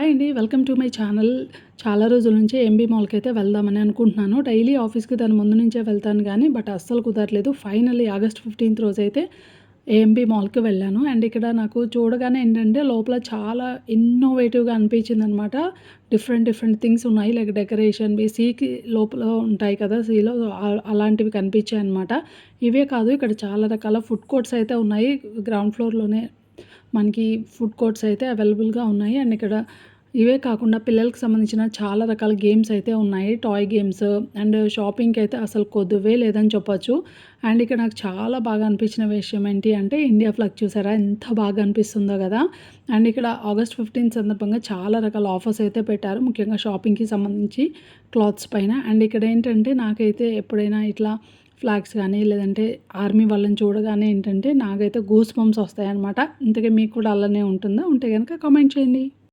Hi అండి. Welcome to my channel. చాలా రోజుల నుంచి ఎంబీ మాల్‌కైతే వెళ్దామని అనుకుంటున్నాను. డైలీ ఆఫీస్‌కి దాని ముందు నుంచే వెళ్తాను గానీ, బట్ అస్సలు కుదరలేదు. ఫైనల్లీ ఆగస్ట్ 15థ్ రోజైతే ఏఎంబీ మాల్‌కి వెళ్ళాను. అండ్ ఇక్కడ నాకు చూడగానే ఏంటంటే, లోపల చాలా ఇన్నోవేటివ్‌గా అనిపించిందనమాట. డిఫరెంట్ డిఫరెంట్ థింగ్స్ ఉన్నాయి. లైక్ డెకరేషన్‌వి సీకి లోపల ఉంటాయి కదా! సీలో అలాంటివి కనిపించాయన్నమాట. ఇవే కాదు, ఇక్కడ చాలా రకాల ఫుడ్ కోర్ట్స్ అయితే ఉన్నాయి. గ్రౌండ్ ఫ్లోర్‌లోనే మనకి ఫుడ్ కోర్ట్స్ అయితే అవైలబుల్‌గా ఉన్నాయి. అండ్ ఇక్కడ ఇవే కాకుండా పిల్లలకి సంబంధించిన చాలా రకాల గేమ్స్ అయితే ఉన్నాయి. టాయ్ గేమ్స్ అండ్ షాపింగ్‌కి అయితే అసలు కొదువే లేదని చెప్పొచ్చు. అండ్ ఇక్కడ నాకు చాలా బాగా అనిపించిన విషయం ఏంటి అంటే, ఇండియా ఫ్లాగ్ చూసారా ఎంత బాగా అనిపిస్తుందో కదా! అండ్ ఇక్కడ ఆగస్ట్ 15 సందర్భంగా చాలా రకాల ఆఫర్స్ అయితే పెట్టారు. ముఖ్యంగా షాపింగ్‌కి సంబంధించి క్లాత్స్ పైన. అండ్ ఇక్కడ ఏంటంటే, నాకైతే ఎప్పుడైనా ఇట్లా ఫ్లాగ్స్ కానీ, లేదంటే ఆర్మీ వాళ్ళని చూడగానే ఏంటంటే, నాకైతే గూస్ బంప్స్ వస్తాయన్నమాట. ఇంతకీ మీకు కూడా అలానే ఉంటుందా? ఉంటే గనక కామెంట్ చేయండి.